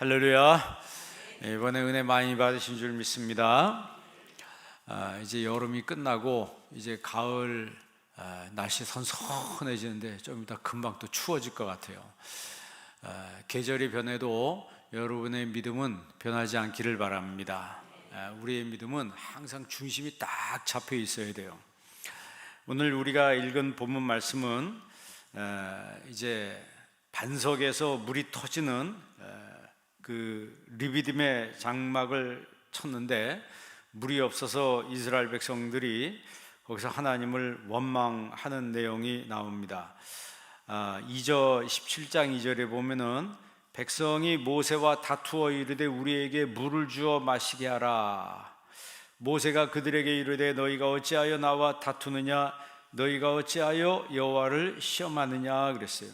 할렐루야. 이번에 은혜 많이 받으신 줄 믿습니다. 이제 여름이 끝나고 이제 가을 날씨 선선해지는데 좀 이따 금방 또 추워질 것 같아요. 계절이 변해도 여러분의 믿음은 변하지 않기를 바랍니다. 우리의 믿음은 항상 중심이 딱 잡혀 있어야 돼요. 오늘 우리가 읽은 본문 말씀은 이제 반석에서 물이 터지는 그 르비딤의 장막을 쳤는데 물이 없어서 이스라엘 백성들이 거기서 하나님을 원망하는 내용이 나옵니다. 17장 2절에 보면은 백성이 모세와 다투어 이르되 우리에게 물을 주어 마시게 하라. 모세가 그들에게 이르되 너희가 어찌하여 나와 다투느냐, 너희가 어찌하여 여호와를 시험하느냐 그랬어요.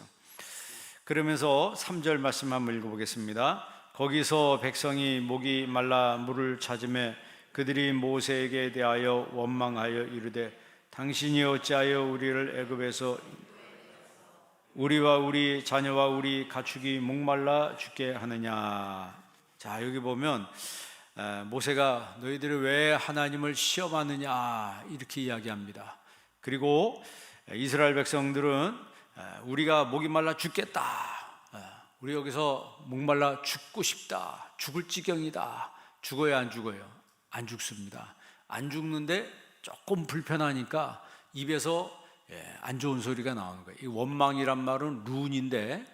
그러면서 3절 말씀 한번 읽어보겠습니다. 거기서 백성이 목이 말라 물을 찾으매 그들이 모세에게 대하여 원망하여 이르되 당신이 어찌하여 우리를 애굽에서 우리와 우리 자녀와 우리 가축이 목말라 죽게 하느냐. 자, 여기 보면 모세가 너희들이 왜 하나님을 시험하느냐 이렇게 이야기합니다. 그리고 이스라엘 백성들은 우리가 목이 말라 죽겠다, 우리 여기서 목말라 죽고 싶다, 죽을 지경이다. 죽어요 안 죽어요? 안 죽습니다. 안 죽는데 조금 불편하니까 입에서 안 좋은 소리가 나오는 거예요. 이 원망이란 말은 룬인데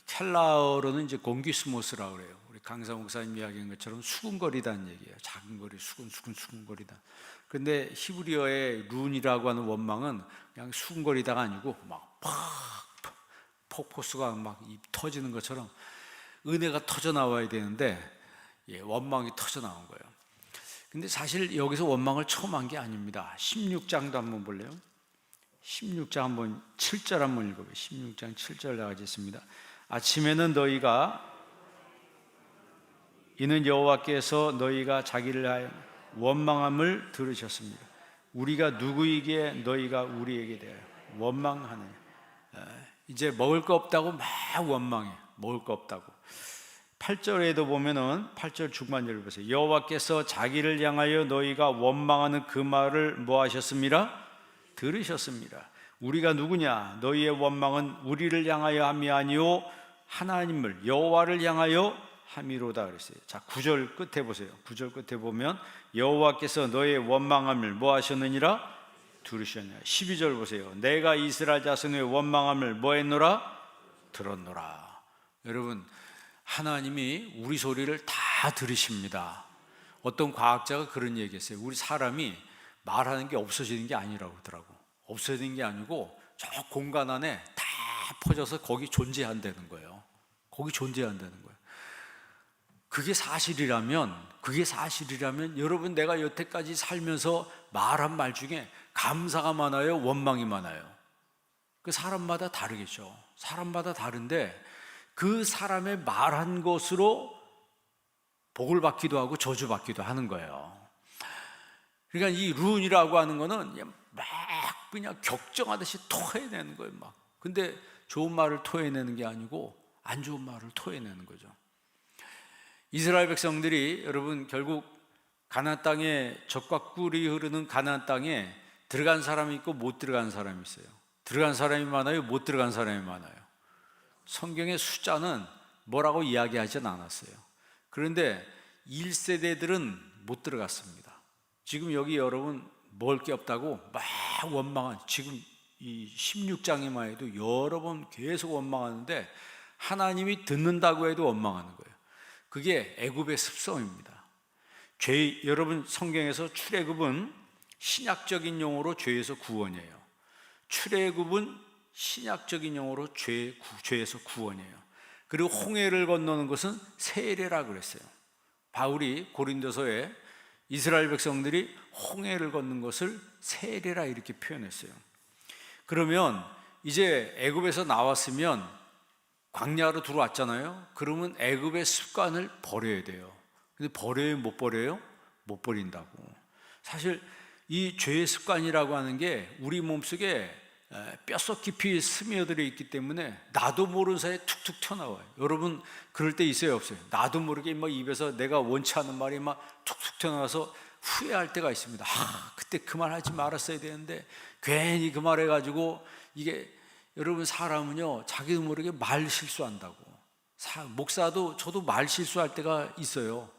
켈라어로는 이제 공기스모스라고 그래요. 우리 강사 목사님 이야기한 것처럼 수군거리다는 얘기예요. 작은 거리, 수군거리다. 근데 히브리어의 룬이라고 하는 원망은 그냥 수군거리다가 아니고 막 폭포수가 막 터지는 것처럼 은혜가 터져 나와야 되는데 원망이 터져 나온 거예요. 근데 사실 여기서 원망을 처음 한 게 아닙니다. 16장도 한번 볼래요? 16장 한번 7절 한번 읽어봐요. 16장 7절 나가지 있습니다. 아침에는 너희가 이는 여호와께서 너희가 자기를 하여 원망함을 들으셨습니다. 우리가 누구이기에 너희가 우리에게 대하여 원망하느냐. 이제 먹을 거 없다고 막 원망해. 먹을 거 없다고. 8절에도 보면은 8절 중반절을 보세요. 여호와께서 자기를 향하여 너희가 원망하는 그 말을 뭐 하셨습니다? 들으셨습니다. 우리가 누구냐? 너희의 원망은 우리를 향하여 함이 아니요 하나님을 여호와를 향하여 함이로다 그랬어요. 자, 9절 끝에 보세요. 9절 끝에 보면 여호와께서 너희의 원망함을 뭐 하셨느니라? 들으셨냐. 12절 보세요. 내가 이스라엘 자손의 원망함을 뭐 했노라? 들었노라. 여러분, 하나님이 우리 소리를 다 들으십니다. 어떤 과학자가 그런 얘기했어요. 우리 사람이 말하는 게 없어지는 게 아니라고 하더라고. 없어지는 게 아니고 저 공간 안에 다 퍼져서 거기 존재한다는 거예요. 거기 존재한다는 거예요. 그게 사실이라면 여러분, 내가 여태까지 살면서 말한 말 중에 감사가 많아요, 원망이 많아요? 그 사람마다 다르겠죠. 사람마다 다른데 그 사람의 말한 것으로 복을 받기도 하고 저주받기도 하는 거예요. 그러니까 이 룬이라고 하는 거는 막 그냥 격정하듯이 토해내는 거예요. 막. 근데 좋은 말을 토해내는 게 아니고 안 좋은 말을 토해내는 거죠. 이스라엘 백성들이 여러분 결국 가나안 땅에 젖과 꿀이 흐르는 가나안 땅에 들어간 사람이 있고 못 들어간 사람이 있어요. 들어간 사람이 많아요, 못 들어간 사람이 많아요. 성경의 숫자는 뭐라고 이야기하진 않았어요. 그런데 1세대들은 못 들어갔습니다. 지금 여기 여러분 먹을 게 없다고 막 원망한, 지금 이 16장에만 해도 여러 번 계속 원망하는데 하나님이 듣는다고 해도 원망하는 거예요. 그게 애굽의 습성입니다. 여러분 성경에서 출애굽은 신약적인 용어로 죄에서 구원이에요. 출애굽은 신약적인 용어로 죄에서 구원이에요. 그리고 홍해를 건너는 것은 세례라고 그랬어요. 바울이 고린도서에 이스라엘 백성들이 홍해를 걷는 것을 세례라 이렇게 표현했어요. 그러면 이제 애굽에서 나왔으면 광야로 들어왔잖아요. 그러면 애굽의 습관을 버려야 돼요. 근데 버려요, 못 버려요? 못 버린다고. 사실 이 죄의 습관이라고 하는 게 우리 몸속에 뼛속 깊이 스며들어 있기 때문에 나도 모르는 사이에 툭툭 튀어나와요. 여러분 그럴 때 있어요, 없어요? 나도 모르게 막 입에서 내가 원치 않는 말이 막 툭툭 튀어나와서 후회할 때가 있습니다. 그때 그 말 하지 말았어야 되는데 괜히 그 말 해가지고 이게, 여러분 사람은요 자기도 모르게 말 실수한다고. 목사도 저도 말 실수할 때가 있어요.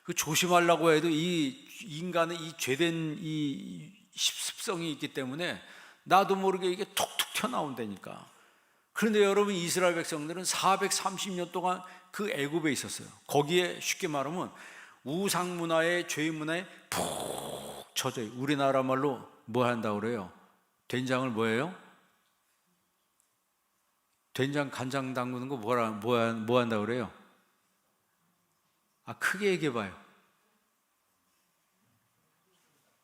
그 조심하려고 해도 이 인간의 이 죄된 이 습성이 있기 때문에 나도 모르게 이게 툭툭 튀어나온다니까. 그런데 여러분 이스라엘 백성들은 430년 동안 그 애굽에 있었어요. 거기에 쉽게 말하면 우상 문화에, 죄 문화에 푹 젖어요. 우리나라 말로 뭐 한다고 그래요? 된장을 뭐예요? 된장 간장 담그는 거 뭐 한다고 그래요? 크게 얘기해봐요.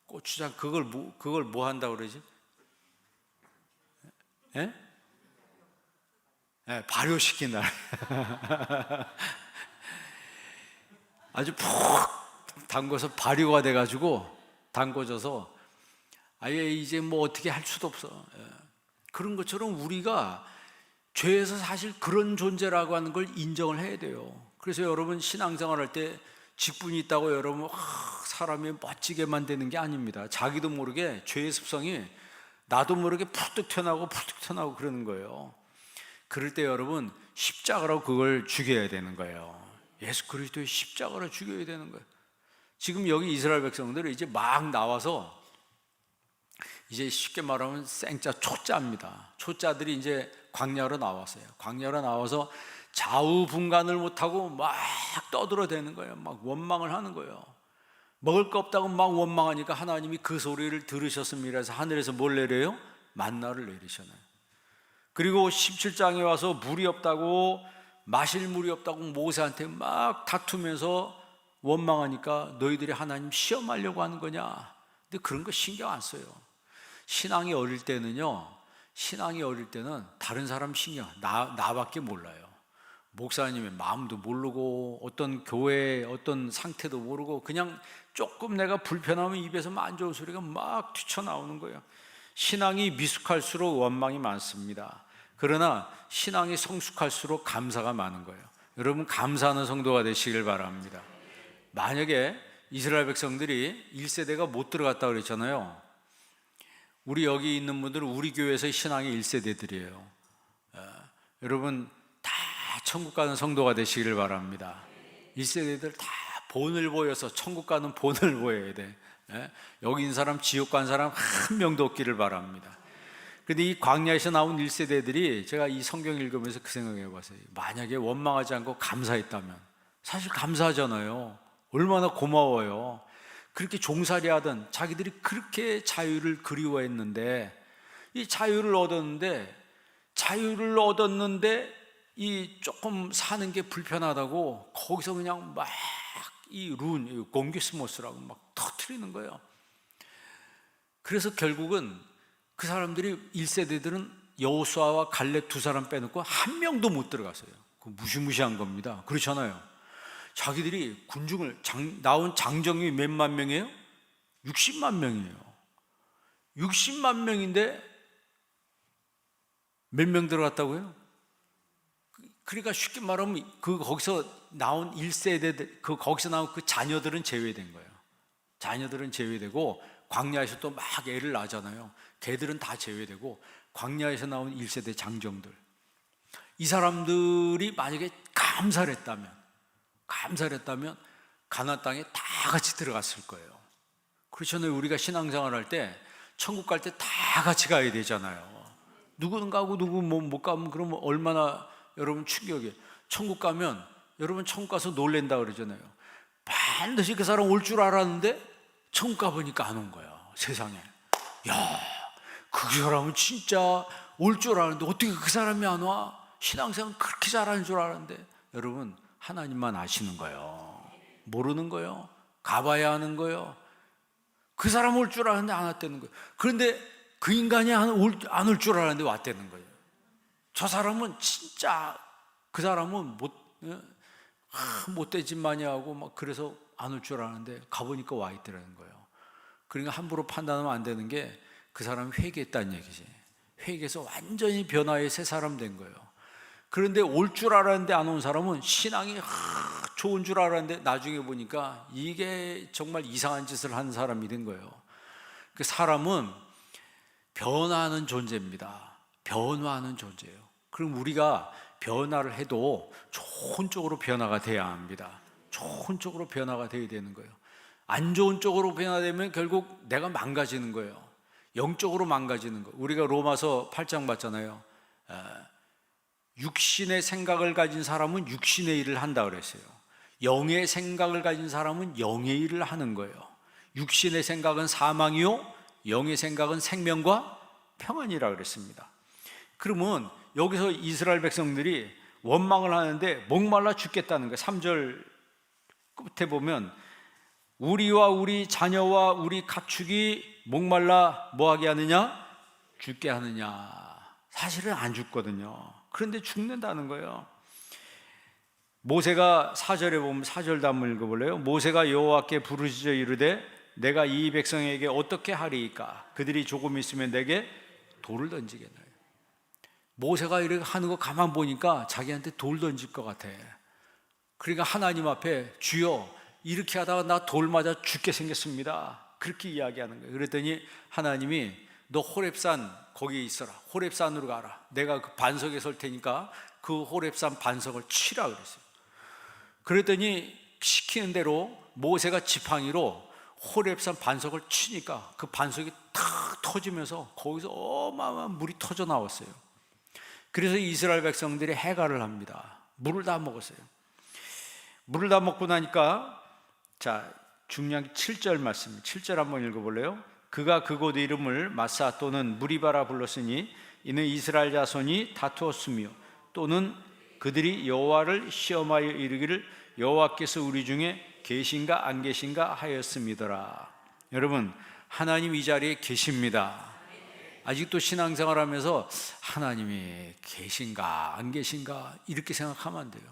고추장 그걸 뭐 한다고 그러지? 예? 발효시킨다. 아주 푹 담궈서 발효가 돼가지고 담궈져서 아예 이제 뭐 어떻게 할 수도 없어. 그런 것처럼 우리가 죄에서 사실 그런 존재라고 하는 걸 인정을 해야 돼요. 그래서 여러분 신앙생활 할 때 직분이 있다고 여러분 사람이 멋지게 만드는 게 아닙니다. 자기도 모르게 죄의 습성이 나도 모르게 푹 튀어나오고 그러는 거예요. 그럴 때 여러분 십자가로 그걸 죽여야 되는 거예요. 예수 그리스도의 십자가로 죽여야 되는 거예요. 지금 여기 이스라엘 백성들은 이제 막 나와서 이제 쉽게 말하면 생자 초짜입니다. 초짜들이 이제 광야로 나왔어요. 광야로 나와서 좌우분간을 못하고 막 떠들어대는 거예요. 막 원망을 하는 거예요. 먹을 거 없다고 막 원망하니까 하나님이 그 소리를 들으셨습니다. 그래서 하늘에서 뭘 내려요? 만나를 내리셨나요? 그리고 17장에 와서 물이 없다고, 마실 물이 없다고 모세한테 막 다투면서 원망하니까 너희들이 하나님 시험하려고 하는 거냐? 근데 그런 거 신경 안 써요. 신앙이 어릴 때는 다른 사람 신경, 나밖에 몰라요. 목사님의 마음도 모르고 어떤 교회의 어떤 상태도 모르고 그냥 조금 내가 불편하면 입에서 안 좋은 소리가 막 튀쳐나오는 거예요. 신앙이 미숙할수록 원망이 많습니다. 그러나 신앙이 성숙할수록 감사가 많은 거예요. 여러분 감사하는 성도가 되시길 바랍니다. 만약에 이스라엘 백성들이 1세대가 못 들어갔다고 그랬잖아요. 우리 여기 있는 분들은 우리 교회에서 신앙의 1세대들이에요. 여러분 다 천국 가는 성도가 되시기를 바랍니다. 1세대들 다 본을 보여서 천국 가는 본을 보여야 돼. 여기 있는 사람, 지옥 간 사람 한 명도 없기를 바랍니다. 근데 이 광야에서 나온 1세대들이 제가 이 성경 읽으면서 그 생각해 봤어요. 만약에 원망하지 않고 감사했다면, 사실 감사하잖아요. 얼마나 고마워요. 그렇게 종살이 하던 자기들이 그렇게 자유를 그리워했는데, 이 자유를 얻었는데 이 조금 사는 게 불편하다고 거기서 그냥 막 이 공기스모스라고 막 터뜨리는 거예요. 그래서 결국은 그 사람들이 1세대들은 여호수아와 갈렙 두 사람 빼놓고 한 명도 못 들어갔어요. 그 무시무시한 겁니다. 그렇잖아요. 자기들이 군중을 나온 장정이 몇만 명이에요? 60만 명이에요. 60만 명인데 몇 명 들어갔다고요? 그러니까 쉽게 말하면 거기서 나온 1세대들, 거기서 나온 그 자녀들은 제외된 거예요. 자녀들은 제외되고 광야에서 또 막 애를 낳잖아요. 걔들은 다 제외되고 광야에서 나온 1세대 장정들, 이 사람들이 만약에 감사를 했다면 가나안 땅에 다 같이 들어갔을 거예요. 그렇잖아요. 우리가 신앙생활 할 때 천국 갈 때 다 같이 가야 되잖아요. 누구는 가고 누구 못 가면 그러면 얼마나 여러분 충격이에요. 천국 가면 여러분 천국 가서 놀랜다 그러잖아요. 반드시 그 사람 올 줄 알았는데 천국 가보니까 안 온 거예요. 세상에. 야, 그 사람은 진짜 올 줄 알았는데 어떻게 그 사람이 안 와? 신앙생활 그렇게 잘하는 줄 알았는데. 여러분 하나님만 아시는 거예요. 모르는 거예요. 가봐야 하는 거예요. 그 사람 올 줄 알았는데 안 왔다는 거예요. 그런데 그 인간이 안 올 줄 알았는데 왔다는 거예요. 저 사람은 진짜 그 사람은 못되진 많이 하고 막 그래서 안 올 줄 알았는데 가보니까 와 있더라는 거예요. 그러니까 함부로 판단하면 안 되는 게 그 사람이 회개했다는 얘기지. 회개해서 완전히 변화의 새 사람 된 거예요. 그런데 올 줄 알았는데 안 온 사람은 신앙이 좋은 줄 알았는데 나중에 보니까 이게 정말 이상한 짓을 한 사람이 된 거예요. 그 사람은 변화하는 존재입니다. 변화하는 존재예요. 그럼 우리가 변화를 해도 좋은 쪽으로 변화가 돼야 합니다. 좋은 쪽으로 변화가 돼야 되는 거예요. 안 좋은 쪽으로 변화되면 결국 내가 망가지는 거예요. 영적으로 망가지는 거예요. 우리가 로마서 8장 봤잖아요. 육신의 생각을 가진 사람은 육신의 일을 한다 그랬어요. 영의 생각을 가진 사람은 영의 일을 하는 거예요. 육신의 생각은 사망이요, 영의 생각은 생명과 평안이라 그랬습니다. 그러면 여기서 이스라엘 백성들이 원망을 하는데 목말라 죽겠다는 거예요. 3절 끝에 보면 우리와 우리 자녀와 우리 가축이 목말라 뭐하게 하느냐? 죽게 하느냐. 사실은 안 죽거든요. 그런데 죽는다는 거예요. 모세가 4절에 보면 4절도 한번 읽어볼래요? 모세가 여호와께 부르짖어 이르되 내가 이 백성에게 어떻게 하리이까? 그들이 조금 있으면 내게 돌을 던지겠나요? 모세가 이렇게 하는 거 가만 보니까 자기한테 돌 던질 것 같아. 그러니까 하나님 앞에 주여 이렇게 하다가 나 돌 맞아 죽게 생겼습니다. 그렇게 이야기하는 거예요. 그랬더니 하나님이 너 호렙산 거기에 있어라. 호렙산으로 가라. 내가 그 반석에 설 테니까 그 호렙산 반석을 치라 그랬어요. 그랬더니 시키는 대로 모세가 지팡이로 호렙산 반석을 치니까 그 반석이 탁 터지면서 거기서 어마어마한 물이 터져 나왔어요. 그래서 이스라엘 백성들이 해갈을 합니다. 물을 다 먹었어요. 물을 다 먹고 나니까 자 중요한 게 7절 말씀, 7절 한번 읽어볼래요? 그가 그곳 이름을 마사 또는 무리바라 불렀으니 이는 이스라엘 자손이 다투었으며 또는 그들이 여호와를 시험하여 이르기를 여호와께서 우리 중에 계신가 안 계신가 하였음이더라. 여러분 하나님 이 자리에 계십니다. 아직도 신앙생활하면서 하나님이 계신가 안 계신가 이렇게 생각하면 안 돼요.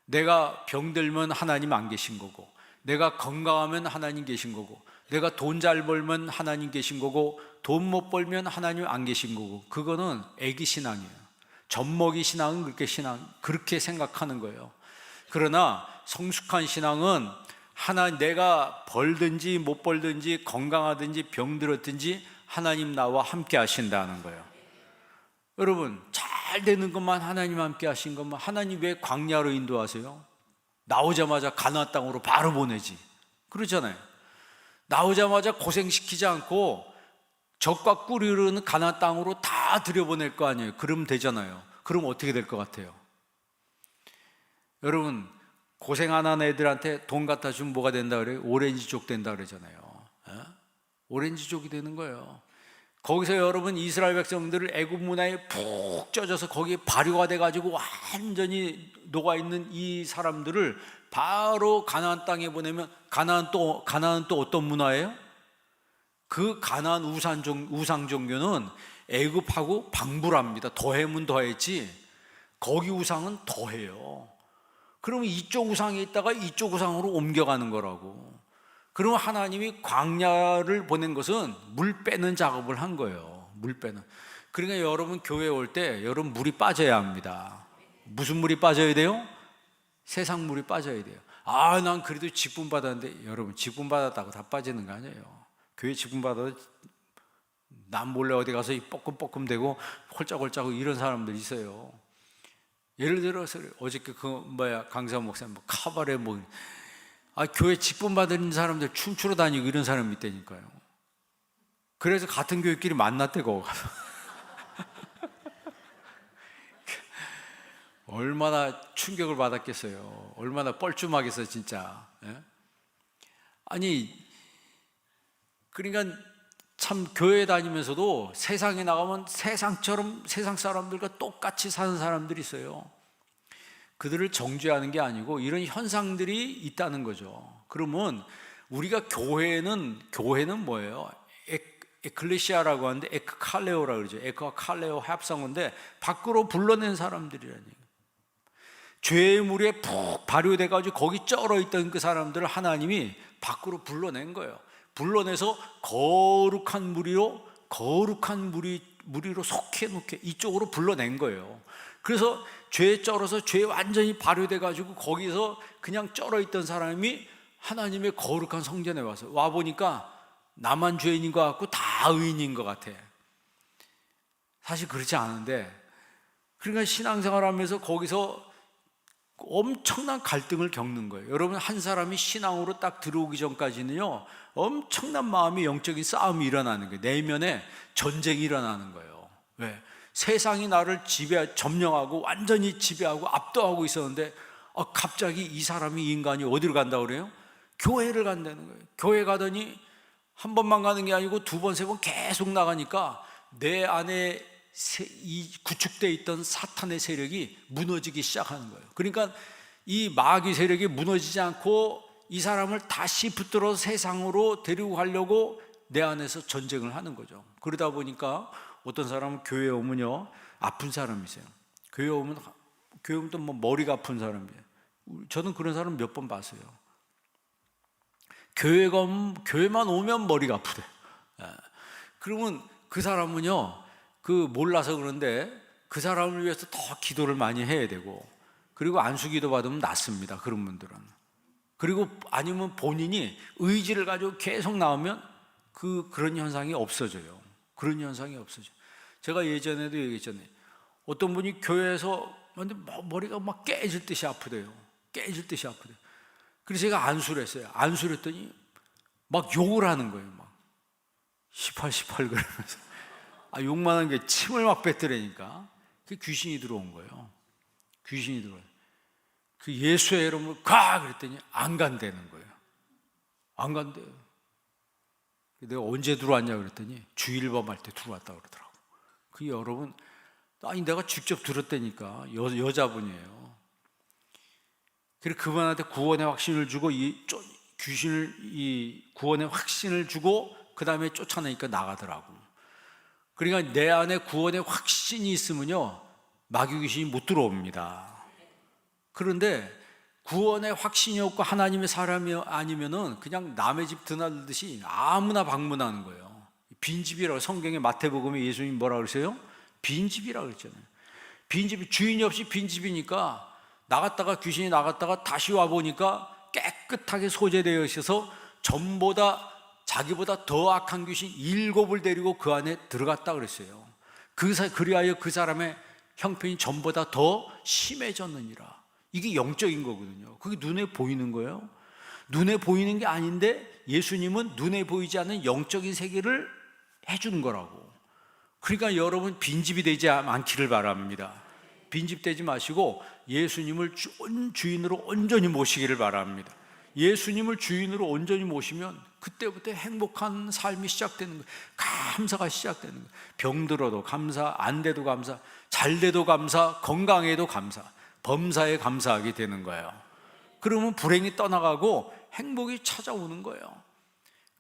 내가 병들면 하나님 안 계신 거고, 내가 건강하면 하나님 계신 거고, 내가 돈 잘 벌면 하나님 계신 거고, 돈 못 벌면 하나님 안 계신 거고, 그거는 애기 신앙이에요. 젖먹이 신앙은 그렇게 생각하는 거예요. 그러나 성숙한 신앙은 내가 벌든지 못 벌든지 건강하든지 병들었든지 하나님 나와 함께 하신다는 거예요. 여러분 잘 되는 것만 하나님 함께 하신 것만, 하나님 왜 광야로 인도하세요? 나오자마자 가나안 땅으로 바로 보내지 그러잖아요. 나오자마자 고생시키지 않고 적과 꿀이 흐르는 가나안 땅으로 다 들여보낼 거 아니에요. 그러면 되잖아요. 그럼 어떻게 될 것 같아요? 여러분 고생 안 하는 애들한테 돈 갖다 주면 뭐가 된다 그래요? 오렌지족 된다 그러잖아요. 오렌지족이 되는 거예요. 거기서 여러분 이스라엘 백성들을 애굽 문화에 푹 쪄져서 거기에 발효가 돼가지고 완전히 녹아있는 이 사람들을 바로 가나안 땅에 보내면 가나안 또 어떤 문화예요? 그 가나안 우상 종교는 애굽하고 방불합니다. 더해면 더했지 거기 우상은 더해요. 그러면 이쪽 우상에 있다가 이쪽 우상으로 옮겨가는 거라고. 그러면 하나님이 광야를 보낸 것은 물 빼는 작업을 한 거예요. 물 빼는. 그러니까 여러분 교회 올 때 여러분 물이 빠져야 합니다. 무슨 물이 빠져야 돼요? 세상 물이 빠져야 돼요. 난 그래도 직분 받았는데, 여러분 직분 받았다고 다 빠지는 거 아니에요. 교회 직분 받아도 남 몰래 어디 가서 뻐끔뻐끔대고 홀짝홀짝 이런 사람들 있어요. 예를 들어서 어저께 강사 목사님 카바레 교회 직분 받은 사람들 춤추러 다니고 이런 사람이 있다니까요. 그래서 같은 교회끼리 만났대고 가서 얼마나 충격을 받았겠어요. 얼마나 뻘쭘하겠어요 진짜. 아니 그러니까 참 교회 다니면서도 세상에 나가면 세상 사람들과 똑같이 사는 사람들이 있어요. 그들을 정죄하는 게 아니고 이런 현상들이 있다는 거죠. 그러면 우리가 교회는 뭐예요? 에클레시아라고 하는데 에크칼레오라고 그러죠. 에크와 칼레오 합성어인데 밖으로 불러낸 사람들이라는 얘기예요. 죄의 물에 푹 발효돼가지고 거기 쩔어 있던 그 사람들을 하나님이 밖으로 불러낸 거예요. 불러내서 거룩한 물이 무리로 속해 놓게 이쪽으로 불러낸 거예요. 그래서 죄에 쩔어서 죄에 완전히 발효돼 가지고 거기서 그냥 쩔어 있던 사람이 하나님의 거룩한 성전에 와 보니까 나만 죄인인 것 같고 다 의인인 것 같아. 사실 그렇지 않은데, 그러니까 신앙생활하면서 거기서 엄청난 갈등을 겪는 거예요. 여러분, 한 사람이 신앙으로 딱 들어오기 전까지는요, 엄청난 마음의 영적인 싸움이 일어나는 거예요. 내면에 전쟁이 일어나는 거예요. 왜? 세상이 나를 점령하고 완전히 지배하고 압도하고 있었는데 갑자기 이 사람이, 이 인간이 어디로 간다고 그래요? 교회를 간다는 거예요. 교회 가더니 한 번만 가는 게 아니고 두 번, 세 번 계속 나가니까 내 안에 이 구축되어 있던 사탄의 세력이 무너지기 시작하는 거예요. 그러니까 이 마귀 세력이 무너지지 않고 이 사람을 다시 붙들어 세상으로 데리고 가려고 내 안에서 전쟁을 하는 거죠. 그러다 보니까 어떤 사람은 교회에 오면요, 아픈 사람이세요. 교회에 오면 또 뭐 머리가 아픈 사람이에요. 저는 그런 사람 몇 번 봤어요. 교회만 오면 머리가 아프대. 그러면 그 사람은요, 몰라서 그런데 그 사람을 위해서 더 기도를 많이 해야 되고, 그리고 안수기도 받으면 낫습니다, 그런 분들은. 그리고 아니면 본인이 의지를 가지고 계속 나오면 그런 현상이 없어져요. 그런 현상이 없어져요. 제가 예전에도 얘기했잖아요. 어떤 분이 교회에서 머리가 막 깨질 듯이 아프대요. 깨질 듯이 아프대요. 그래서 제가 안수를 했어요. 안수를 했더니 막 욕을 하는 거예요. 막 18 그러면서 욕만 한 게 침을 막 뱉으라니까. 그 귀신이 들어온 거예요. 귀신이 들어와요. 그 예수의 이름으로 가! 그랬더니 안 간다는 거예요. 안 간대요. 내가 언제 들어왔냐 그랬더니 주일밤 할 때 들어왔다고 그러더라고. 그 여러분, 내가 직접 들었다니까. 여자분이에요. 그래서 그분한테 구원의 확신을 주고 귀신을 구원의 확신을 주고 그 다음에 쫓아내니까 나가더라고. 그러니까 내 안에 구원의 확신이 있으면요, 마귀 귀신이 못 들어옵니다. 그런데 구원의 확신이 없고 하나님의 사람이 아니면은 그냥 남의 집 드나들듯이 아무나 방문하는 거예요. 빈집이라고, 성경에 마태복음에 예수님 뭐라 그러세요? 빈집이라고 그랬잖아요. 빈집이, 주인이 없이 빈집이니까 귀신이 나갔다가 다시 와보니까 깨끗하게 소재되어 있어서 자기보다 더 악한 귀신 7을 데리고 그 안에 들어갔다 그랬어요. 그리하여 그 사람의 형편이 전보다 더 심해졌느니라. 이게 영적인 거거든요. 그게 눈에 보이는 거예요. 눈에 보이는 게 아닌데 예수님은 눈에 보이지 않는 영적인 세계를 해주는 거라고. 그러니까 여러분, 빈집이 되지 않기를 바랍니다. 빈집 되지 마시고 예수님을 주인으로 온전히 모시기를 바랍니다. 예수님을 주인으로 온전히 모시면 그때부터 행복한 삶이 시작되는 거예요. 감사가 시작되는 거예요. 병들어도 감사, 안 돼도 감사, 잘 돼도 감사, 건강해도 감사, 범사에 감사하게 되는 거예요. 그러면 불행이 떠나가고 행복이 찾아오는 거예요.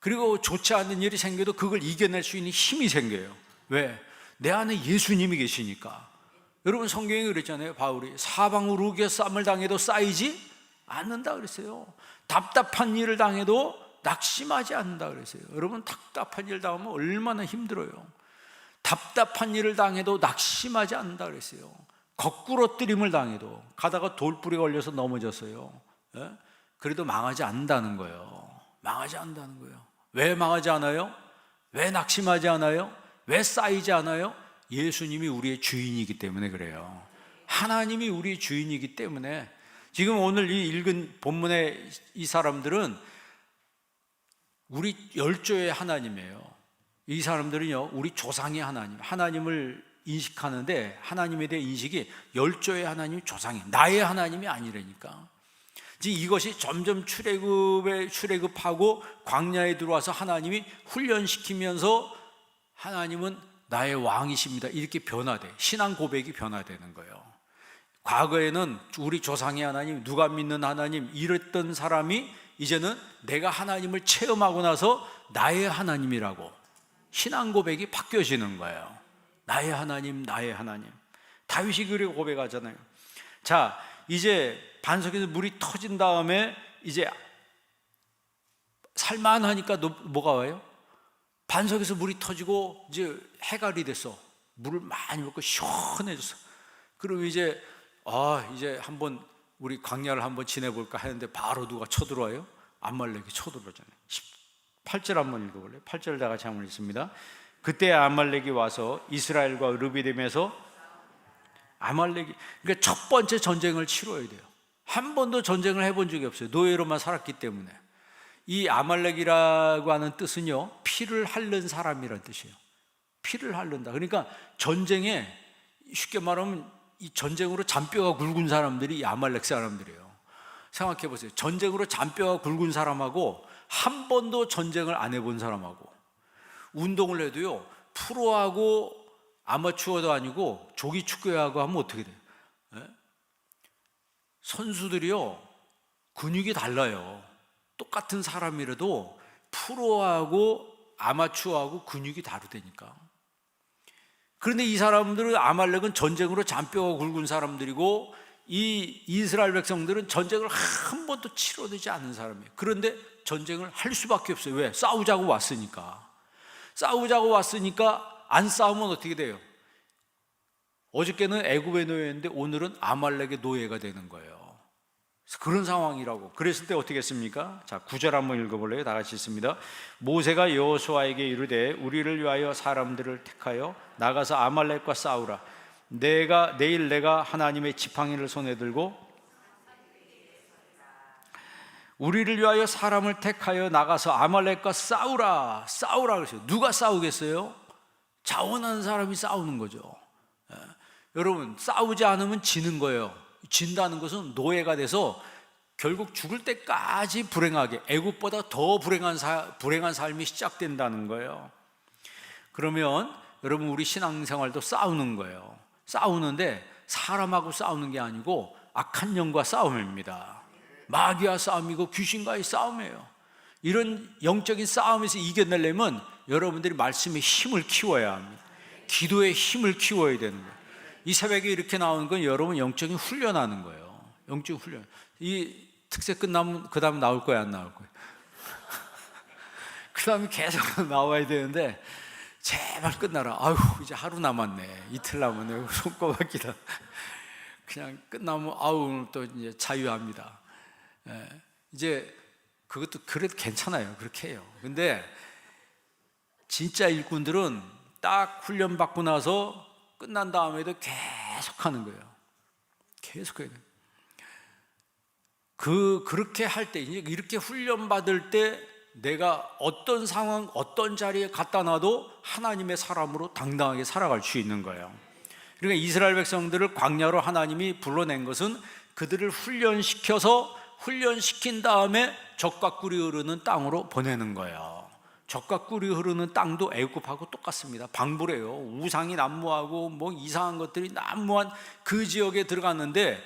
그리고 좋지 않은 일이 생겨도 그걸 이겨낼 수 있는 힘이 생겨요. 왜? 내 안에 예수님이 계시니까. 여러분, 성경에 그랬잖아요. 바울이 사방으로 우겨 쌈을 당해도 쌓이지 않는다 그랬어요. 답답한 일을 당해도 낙심하지 않는다 그랬어요. 여러분, 답답한 일 당하면 얼마나 힘들어요. 답답한 일을 당해도 낙심하지 않는다 그랬어요. 거꾸로 뜨림을 당해도, 가다가 돌불에 걸려서 넘어졌어요. 그래도 망하지 않는다는 거예요. 망하지 않는다는 거예요. 왜 망하지 않아요? 왜 낙심하지 않아요? 왜 쌓이지 않아요? 예수님이 우리의 주인이기 때문에 그래요. 하나님이 우리의 주인이기 때문에. 지금 오늘 이 읽은 본문의 이 사람들은 우리 열조의 하나님이에요. 이 사람들은요, 우리 조상의 하나님을 인식하는데, 하나님에 대한 인식이 열조의 하나님, 조상이, 나의 하나님이 아니라니까. 지금 이것이 점점 출애굽하고 광야에 들어와서 하나님이 훈련시키면서 하나님은 나의 왕이십니다, 이렇게 변화돼. 신앙 고백이 변화되는 거예요. 과거에는 우리 조상의 하나님, 누가 믿는 하나님 이랬던 사람이 이제는 내가 하나님을 체험하고 나서 나의 하나님이라고 신앙 고백이 바뀌어지는 거예요. 나의 하나님, 나의 하나님. 다윗이 그렇게 고백하잖아요. 자, 이제 반석에서 물이 터진 다음에 이제 살만하니까 뭐가 와요? 반석에서 물이 터지고 이제 해갈이 됐어. 물을 많이 먹고 시원해졌어. 그리고 이제 한번 우리 광야를 한번 지내볼까 하는데 바로 누가 쳐들어와요? 아말렉이 쳐들어오잖아요. 8절 한번 읽어볼래요? 8절 다 같이 한번 읽습니다. 그때 아말렉이 와서 이스라엘과 르비딤에서 그러니까 첫 번째 전쟁을 치러야 돼요. 한 번도 전쟁을 해본 적이 없어요. 노예로만 살았기 때문에. 이 아말렉이라고 하는 뜻은요, 피를 핥는 사람이라는 뜻이에요. 피를 핥는다. 그러니까 전쟁에, 쉽게 말하면 이 전쟁으로 잔뼈가 굵은 사람들이 이 아말렉 사람들이에요. 생각해 보세요. 전쟁으로 잔뼈가 굵은 사람하고 한 번도 전쟁을 안 해본 사람하고, 운동을 해도요, 프로하고 아마추어도 아니고 조기 축구하고 하면 어떻게 돼요? 선수들이요, 근육이 달라요. 똑같은 사람이라도 프로하고 아마추어하고 근육이 다르다니까. 그런데 이 사람들은, 아말렉은 전쟁으로 잔뼈가 굵은 사람들이고, 이 이스라엘 백성들은 전쟁을 한 번도 치러되지 않은 사람이에요. 그런데 전쟁을 할 수밖에 없어요. 왜? 싸우자고 왔으니까. 안 싸우면 어떻게 돼요? 어저께는 애굽의 노예였는데 오늘은 아말렉의 노예가 되는 거예요. 그런 상황이라고. 그랬을 때 어떻게 했습니까? 자, 9절 한번 읽어볼래요? 다 같이 있습니다. 모세가 여호수아에게 이르되 우리를 위하여 사람들을 택하여 나가서 아말렉과 싸우라. 내일 내가 하나님의 지팡이를 손에 들고, 우리를 위하여 사람을 택하여 나가서 아말렉과 싸우라 그랬어요. 누가 싸우겠어요? 자원하는 사람이 싸우는 거죠. 여러분, 싸우지 않으면 지는 거예요. 진다는 것은 노예가 돼서 결국 죽을 때까지 불행하게, 애굽보다 더 불행한 삶이 시작된다는 거예요. 그러면 여러분, 우리 신앙생활도 싸우는 거예요. 싸우는데 사람하고 싸우는 게 아니고 악한 영과 싸움입니다. 마귀와 싸움이고 귀신과의 싸움이에요. 이런 영적인 싸움에서 이겨내려면 여러분들이 말씀의 힘을 키워야 합니다. 기도의 힘을 키워야 되는 거예요. 이 새벽에 이렇게 나오는 건 여러분 영적인 훈련하는 거예요. 영적인 훈련. 이 특세 끝나면 그 다음 나올 거야, 안 나올 거야? 그 다음에 계속 나와야 되는데 제발 끝나라. 아유, 이제 하루 남았네, 이틀 남았네, 손꼽아 기다. 그냥 끝나면 오늘 또 이제 자유합니다. 이제 그것도 그래도 괜찮아요. 그렇게 해요. 근데 진짜 일꾼들은 딱 훈련 받고 나서 끝난 다음에도 계속 하는 거예요. 계속 해야 돼요. 그렇게 할 때, 이렇게 훈련 받을 때 내가 어떤 상황, 어떤 자리에 갖다 놔도 하나님의 사람으로 당당하게 살아갈 수 있는 거예요. 그러니까 이스라엘 백성들을 광야로 하나님이 불러낸 것은 그들을 훈련시킨 다음에 젖과 꿀이 흐르는 땅으로 보내는 거예요. 젖과 꿀이 흐르는 땅도 애굽하고 똑같습니다. 방불해요. 우상이 난무하고 뭐 이상한 것들이 난무한 그 지역에 들어갔는데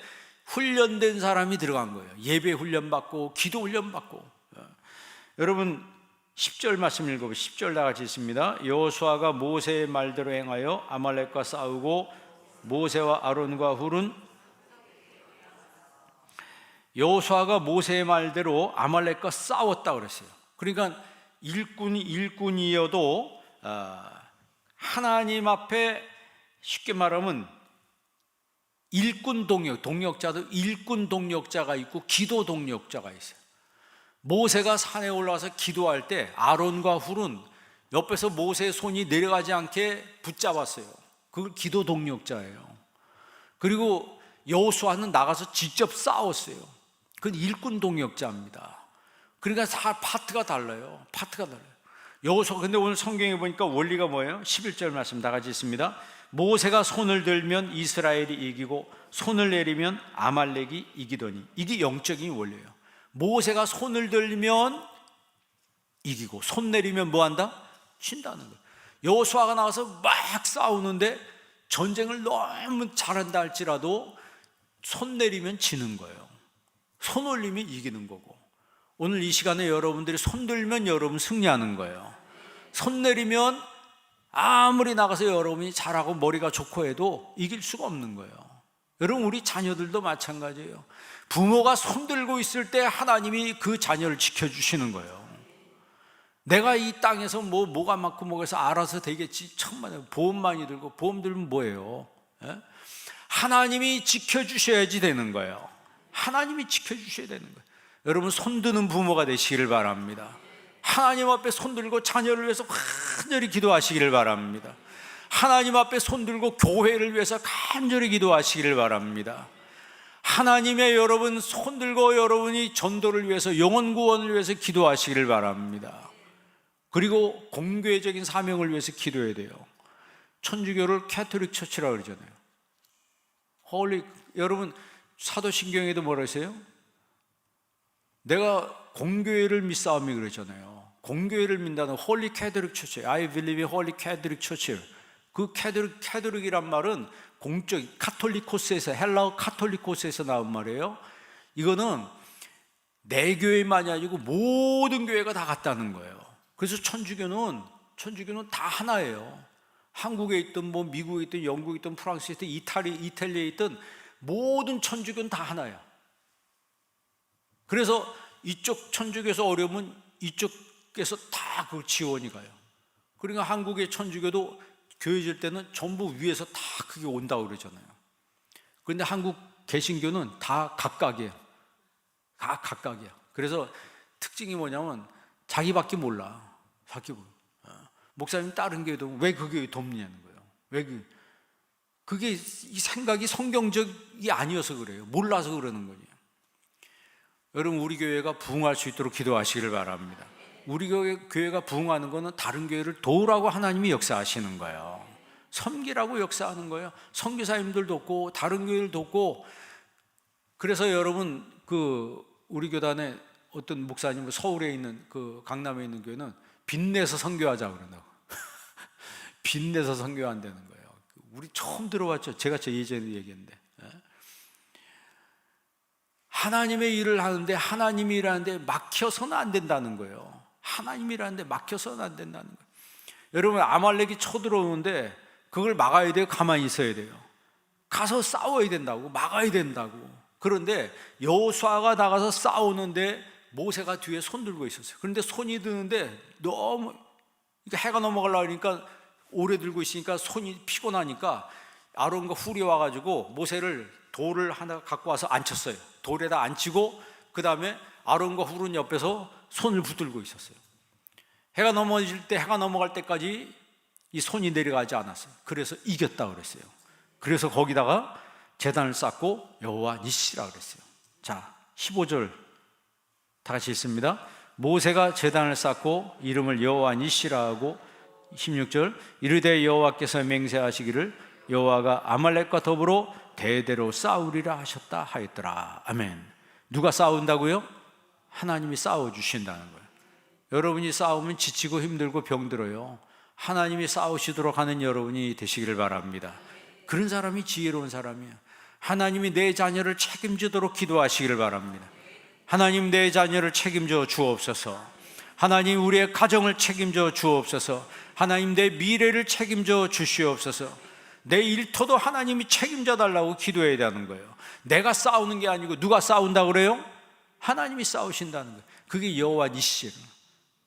훈련된 사람이 들어간 거예요. 예배 훈련 받고 기도 훈련 받고. 여러분 10절 말씀 읽어보시죠. 10절 다 같이 있습니다. 여호수아가 모세의 말대로 행하여 아말렉과 싸우고 모세와 아론과 훌은, 여호수아가 모세의 말대로 아말렉과 싸웠다 그랬어요. 그러니까 일꾼이어도 하나님 앞에, 쉽게 말하면 일꾼 동력자도 일꾼 동력자가 있고 기도 동력자가 있어요. 모세가 산에 올라와서 기도할 때 아론과 훌은 옆에서 모세의 손이 내려가지 않게 붙잡았어요. 그걸 기도 동력자예요. 그리고 여호수아는 나가서 직접 싸웠어요. 그건 일꾼 동력자입니다. 그러니까 파트가 달라요. 여호수아, 근데 오늘 성경에 보니까 원리가 뭐예요? 11절 말씀 다 같이 있습니다. 모세가 손을 들면 이스라엘이 이기고 손을 내리면 아말렉이 이기더니. 이게 영적인 원리예요. 모세가 손을 들면 이기고 손 내리면 뭐 한다? 진다는 거예요. 여호수아가 나가서 막 싸우는데 전쟁을 너무 잘한다 할지라도 손 내리면 지는 거예요. 손 올리면 이기는 거고. 오늘 이 시간에 여러분들이 손 들면 여러분 승리하는 거예요. 손 내리면 아무리 나가서 여러분이 잘하고 머리가 좋고 해도 이길 수가 없는 거예요. 여러분, 우리 자녀들도 마찬가지예요. 부모가 손 들고 있을 때 하나님이 그 자녀를 지켜주시는 거예요. 내가 이 땅에서 뭐가 많고 뭐가 해서 알아서 되겠지. 천만에 보험 많이 들고, 보험 들면 뭐예요? 예? 하나님이 지켜주셔야지 되는 거예요. 하나님이 지켜주셔야 되는 거예요. 여러분, 손드는 부모가 되시기를 바랍니다. 하나님 앞에 손들고 자녀를 위해서 간절히 기도하시기를 바랍니다. 하나님 앞에 손들고 교회를 위해서 간절히 기도하시기를 바랍니다. 하나님의 여러분 손들고 여러분이 전도를 위해서, 영혼 구원을 위해서 기도하시기를 바랍니다. 그리고 공교회적인 사명을 위해서 기도해야 돼요. 천주교를 캐톨릭 처치라고 그러잖아요. 여러분, 사도신경에도 뭐라 했어요? 내가 공교회를 믿사오미 그러잖아요. 공교회를 믿다는 홀리 캐톨릭 처치, I believe in Holy Catholic Church. 그 캐톨릭이란 말은 공적, 카톨리코스에서, 헬라어 카톨리코스에서 나온 말이에요. 이거는 내 교회만이 아니고 모든 교회가 다 같다는 거예요. 그래서 천주교는 다 하나예요. 한국에 있든 미국에 있든 영국에 있든 프랑스에 있든 이탈리아에 있든 모든 천주교는 다 하나야. 그래서 이쪽 천주교에서 어려우면 이쪽에서 다 그 지원이 가요. 그러니까 한국의 천주교도 교회 질 때는 전부 위에서 다 그게 온다고 그러잖아요. 그런데 한국 개신교는 다 각각이에요. 다 각각이야. 그래서 특징이 뭐냐면 자기밖에 몰라. 목사님 다른 교회도 왜 그 교회 돕냐는 거예요. 그게 이 생각이 성경적이 아니어서 그래요. 몰라서 그러는 거예요. 여러분, 우리 교회가 부흥할 수 있도록 기도하시기를 바랍니다. 우리 교회가 부흥하는 거는 다른 교회를 도우라고 하나님이 역사하시는 거예요. 섬기라고 역사하는 거예요. 선교사님들 돕고 다른 교회를 돕고. 그래서 여러분, 우리 교단에 어떤 목사님은 서울에 있는 강남에 있는 교회는 빚내서 선교하자 그런다고. 빚내서 선교한다는 거예요. 우리 처음 들어봤죠. 제가 예전에 얘기했는데, 하나님의 일을 하는데 하나님이 일하는데 막혀서는 안 된다는 거예요. 하나님이 일하는데 막혀서는 안 된다는 거예요. 여러분, 아말렉이 쳐들어오는데 그걸 막아야 돼요? 가만히 있어야 돼요? 가서 싸워야 된다고, 막아야 된다고. 그런데 여호수아가 나가서 싸우는데 모세가 뒤에 손 들고 있었어요. 그런데 손이 드는데 너무 해가 넘어가려고 하니까, 오래 들고 있으니까 손이 피곤하니까 아론과 훌이 와가지고 모세를 돌을 하나 갖고 와서 앉혔어요. 돌에다 앉히고 그 다음에 아론과 훌은 옆에서 손을 붙들고 있었어요. 해가 넘어갈 때까지 이 손이 내려가지 않았어요. 그래서 이겼다 그랬어요. 그래서 거기다가 제단을 쌓고 여호와 니시라 그랬어요. 자, 15절 다 같이 읽습니다. 모세가 제단을 쌓고 이름을 여호와 니시라 하고, 16절 이르되 여호와께서 맹세하시기를 여호와가 아말렉과 더불어 대대로 싸우리라 하셨다 하였더라. 아멘. 누가 싸운다고요? 하나님이 싸워주신다는 거예요. 여러분이 싸우면 지치고 힘들고 병들어요. 하나님이 싸우시도록 하는 여러분이 되시기를 바랍니다. 그런 사람이 지혜로운 사람이에요. 하나님이 내 자녀를 책임지도록 기도하시기를 바랍니다. 하나님, 내 자녀를 책임져 주옵소서. 하나님, 우리의 가정을 책임져 주옵소서. 하나님, 내 미래를 책임져 주시옵소서. 내 일터도 하나님이 책임져 달라고 기도해야 되는 거예요. 내가 싸우는 게 아니고 누가 싸운다고 그래요? 하나님이 싸우신다는 거예요. 그게 여호와 니시.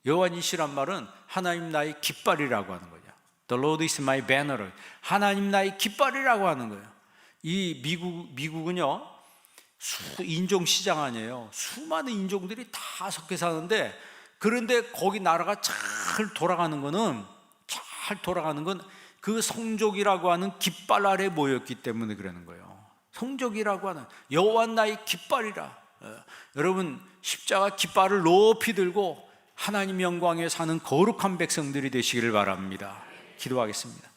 여호와 니시란 말은 하나님 나의 깃발이라고 하는 거죠. The Lord is my banner. 하나님 나의 깃발이라고 하는 거예요. 이 미국은요, 인종 시장 아니에요. 수많은 인종들이 다 섞여 사는데, 그런데 거기 나라가 잘 돌아가는 건 그 성족이라고 하는 깃발 아래 모였기 때문에 그러는 거예요. 성족이라고 하는 여호와 나의 깃발이라. 여러분, 십자가 깃발을 높이 들고 하나님 영광에 사는 거룩한 백성들이 되시기를 바랍니다. 기도하겠습니다.